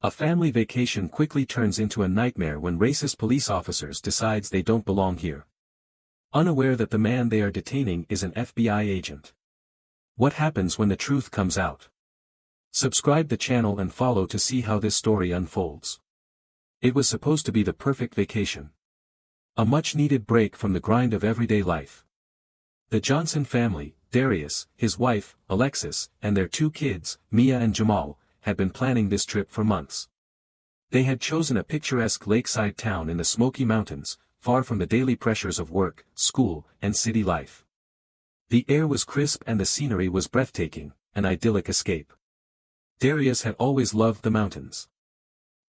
A family vacation quickly turns into a nightmare when racist police officers decides they don't belong here. Unaware that the man they are detaining is an FBI agent. What happens when the truth comes out? Subscribe the channel and follow to see how this story unfolds. It was supposed to be the perfect vacation. A much-needed break from the grind of everyday life. The Johnson family, Darius, his wife, Alexis, and their two kids, Mia and Jamal, had been planning this trip for months. They had chosen a picturesque lakeside town in the Smoky Mountains, far from the daily pressures of work, school, and city life. The air was crisp and the scenery was breathtaking, an idyllic escape. Darius had always loved the mountains.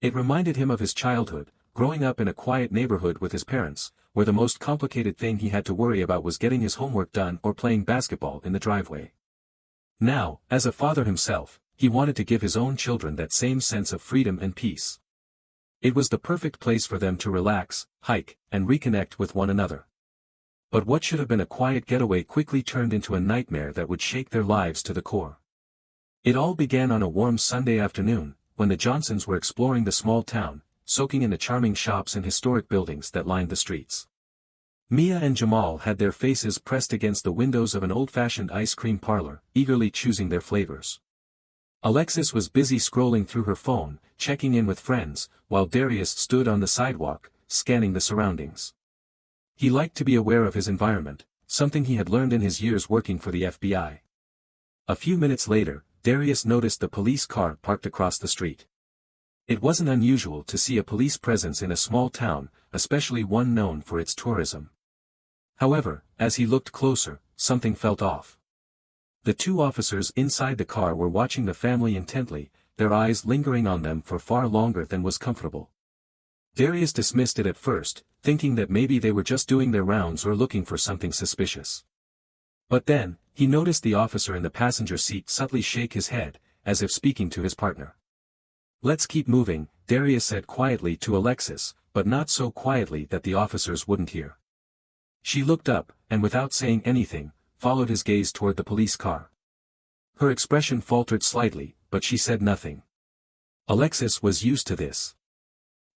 It reminded him of his childhood, growing up in a quiet neighborhood with his parents, where the most complicated thing he had to worry about was getting his homework done or playing basketball in the driveway. Now, as a father himself, he wanted to give his own children that same sense of freedom and peace. It was the perfect place for them to relax, hike, and reconnect with one another. But what should have been a quiet getaway quickly turned into a nightmare that would shake their lives to the core. It all began on a warm Sunday afternoon, when the Johnsons were exploring the small town, soaking in the charming shops and historic buildings that lined the streets. Mia and Jamal had their faces pressed against the windows of an old-fashioned ice cream parlor, eagerly choosing their flavors. Alexis was busy scrolling through her phone, checking in with friends, while Darius stood on the sidewalk, scanning the surroundings. He liked to be aware of his environment, something he had learned in his years working for the FBI. A few minutes later, Darius noticed the police car parked across the street. It wasn't unusual to see a police presence in a small town, especially one known for its tourism. However, as he looked closer, something felt off. The two officers inside the car were watching the family intently, their eyes lingering on them for far longer than was comfortable. Darius dismissed it at first, thinking that maybe they were just doing their rounds or looking for something suspicious. But then, he noticed the officer in the passenger seat subtly shake his head, as if speaking to his partner. "Let's keep moving," Darius said quietly to Alexis, but not so quietly that the officers wouldn't hear. She looked up, and without saying anything, followed his gaze toward the police car. Her expression faltered slightly, but she said nothing. Alexis was used to this.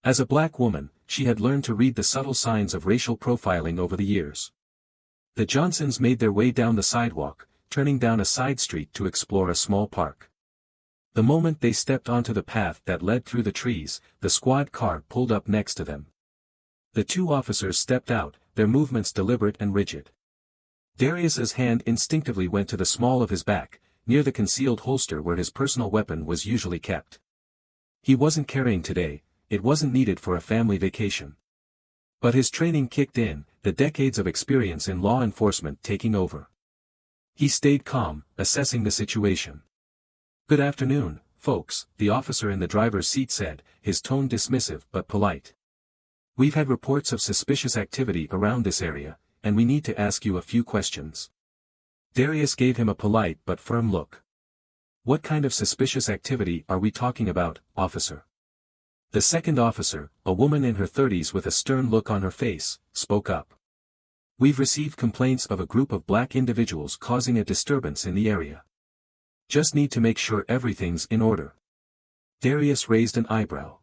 As a black woman, she had learned to read the subtle signs of racial profiling over the years. The Johnsons made their way down the sidewalk, turning down a side street to explore a small park. The moment they stepped onto the path that led through the trees, the squad car pulled up next to them. The two officers stepped out, their movements deliberate and rigid. Darius's hand instinctively went to the small of his back, near the concealed holster where his personal weapon was usually kept. He wasn't carrying today, it wasn't needed for a family vacation. But his training kicked in, the decades of experience in law enforcement taking over. He stayed calm, assessing the situation. "Good afternoon, folks," the officer in the driver's seat said, his tone dismissive but polite. "We've had reports of suspicious activity around this area, and we need to ask you a few questions." Darius gave him a polite but firm look. "What kind of suspicious activity are we talking about, officer?" The second officer, a woman in her 30s with a stern look on her face, spoke up. "We've received complaints of a group of black individuals causing a disturbance in the area. Just need to make sure everything's in order." Darius raised an eyebrow.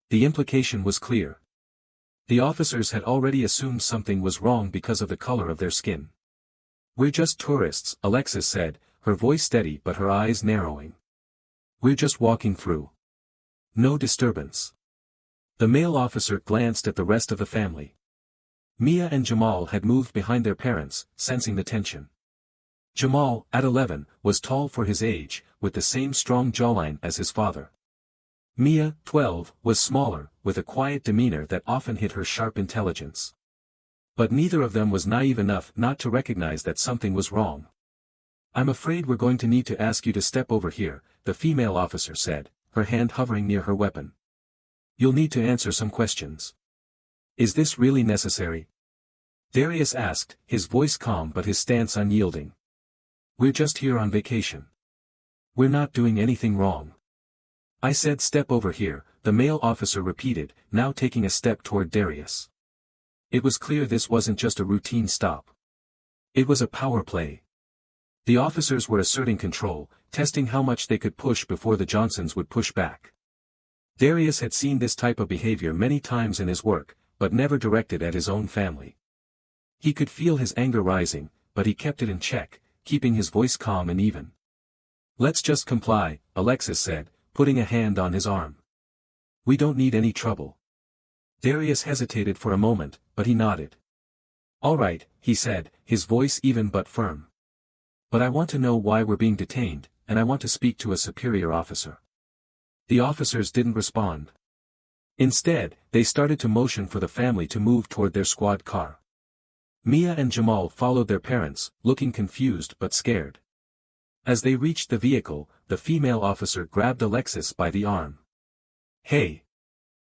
The implication was clear. The officers had already assumed something was wrong because of the color of their skin. "We're just tourists," Alexis said, her voice steady but her eyes narrowing. "We're just walking through. No disturbance." The male officer glanced at the rest of the family. Mia and Jamal had moved behind their parents, sensing the tension. Jamal, at 11, was tall for his age, with the same strong jawline as his father. Mia, 12, was smaller, with a quiet demeanor that often hid her sharp intelligence. But neither of them was naive enough not to recognize that something was wrong. "I'm afraid we're going to need to ask you to step over here," the female officer said, her hand hovering near her weapon. "You'll need to answer some questions." "Is this really necessary?" Darius asked, his voice calm but his stance unyielding. "We're just here on vacation. We're not doing anything wrong." "I said step over here," the male officer repeated, now taking a step toward Darius. It was clear this wasn't just a routine stop. It was a power play. The officers were asserting control, testing how much they could push before the Johnsons would push back. Darius had seen this type of behavior many times in his work, but never directed at his own family. He could feel his anger rising, but he kept it in check, keeping his voice calm and even. "Let's just comply," Alexis said, putting a hand on his arm. "We don't need any trouble." Darius hesitated for a moment, but he nodded. "All right," he said, his voice even but firm. "But I want to know why we're being detained, and I want to speak to a superior officer." The officers didn't respond. Instead, they started to motion for the family to move toward their squad car. Mia and Jamal followed their parents, looking confused but scared. As they reached the vehicle, the female officer grabbed Alexis by the arm. "Hey!"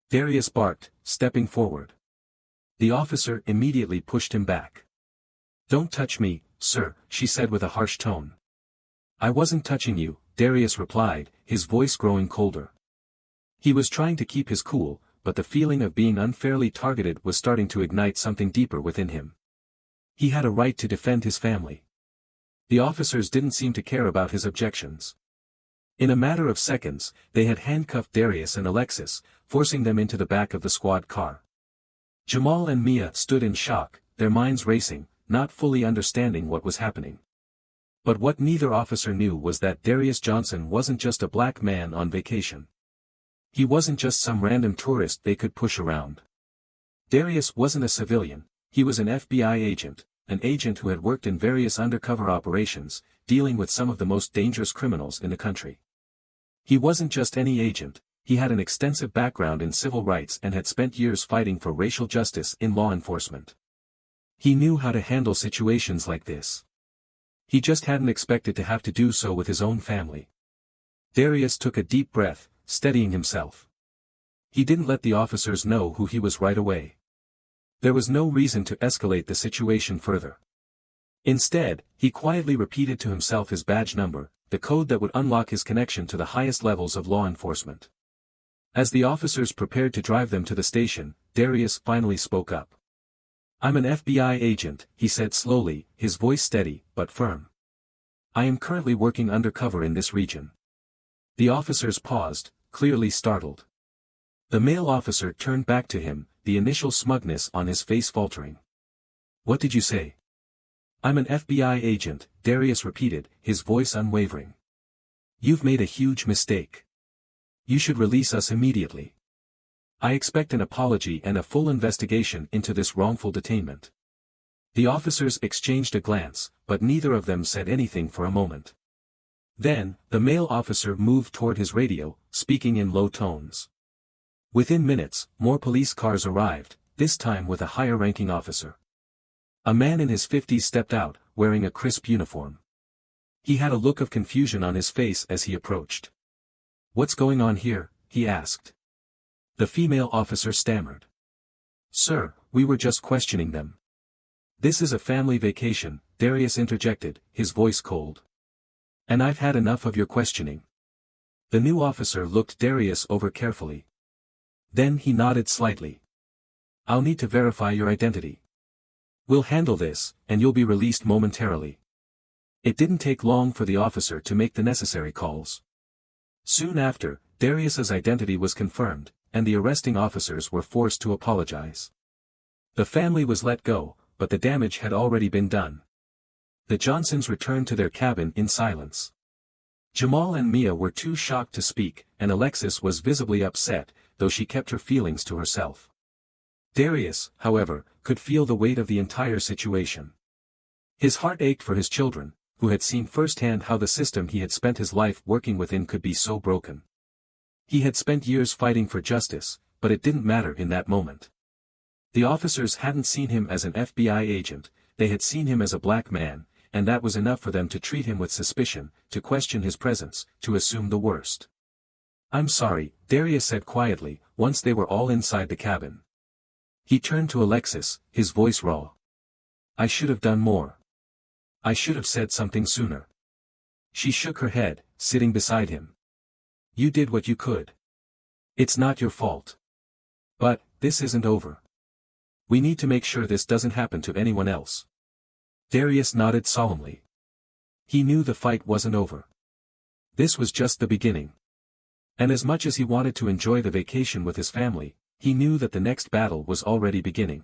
Darius barked, stepping forward. The officer immediately pushed him back. "Don't touch me, sir," she said with a harsh tone. "I wasn't touching you," Darius replied, his voice growing colder. He was trying to keep his cool, but the feeling of being unfairly targeted was starting to ignite something deeper within him. He had a right to defend his family. The officers didn't seem to care about his objections. In a matter of seconds, they had handcuffed Darius and Alexis, forcing them into the back of the squad car. Jamal and Mia stood in shock, their minds racing, not fully understanding what was happening. But what neither officer knew was that Darius Johnson wasn't just a black man on vacation. He wasn't just some random tourist they could push around. Darius wasn't a civilian, he was an FBI agent, an agent who had worked in various undercover operations, dealing with some of the most dangerous criminals in the country. He wasn't just any agent, he had an extensive background in civil rights and had spent years fighting for racial justice in law enforcement. He knew how to handle situations like this. He just hadn't expected to have to do so with his own family. Darius took a deep breath, steadying himself. He didn't let the officers know who he was right away. There was no reason to escalate the situation further. Instead, he quietly repeated to himself his badge number, the code that would unlock his connection to the highest levels of law enforcement. As the officers prepared to drive them to the station, Darius finally spoke up. "I'm an FBI agent," he said slowly, his voice steady, but firm. "I am currently working undercover in this region." The officers paused, clearly startled. The male officer turned back to him, the initial smugness on his face faltering. "What did you say?" "I'm an FBI agent," Darius repeated, his voice unwavering. "You've made a huge mistake. You should release us immediately. I expect an apology and a full investigation into this wrongful detainment." The officers exchanged a glance, but neither of them said anything for a moment. Then, the male officer moved toward his radio, speaking in low tones. Within minutes, more police cars arrived, this time with a higher-ranking officer. A man in his 50s stepped out, wearing a crisp uniform. He had a look of confusion on his face as he approached. "What's going on here?" he asked. The female officer stammered. "Sir, we were just questioning them." "This is a family vacation," Darius interjected, his voice cold. "And I've had enough of your questioning." The new officer looked Darius over carefully. Then he nodded slightly. "I'll need to verify your identity. We'll handle this, and you'll be released momentarily." It didn't take long for the officer to make the necessary calls. Soon after, Darius's identity was confirmed, and the arresting officers were forced to apologize. The family was let go, but the damage had already been done. The Johnsons returned to their cabin in silence. Jamal and Mia were too shocked to speak, and Alexis was visibly upset, though she kept her feelings to herself. Darius, however, could feel the weight of the entire situation. His heart ached for his children, who had seen firsthand how the system he had spent his life working within could be so broken. He had spent years fighting for justice, but it didn't matter in that moment. The officers hadn't seen him as an FBI agent, they had seen him as a black man, and that was enough for them to treat him with suspicion, to question his presence, to assume the worst. "I'm sorry," Darius said quietly, once they were all inside the cabin. He turned to Alexis, his voice raw. "I should have done more. I should have said something sooner." She shook her head, sitting beside him. "You did what you could. It's not your fault. But, this isn't over. We need to make sure this doesn't happen to anyone else." Darius nodded solemnly. He knew the fight wasn't over. This was just the beginning. And as much as he wanted to enjoy the vacation with his family, he knew that the next battle was already beginning.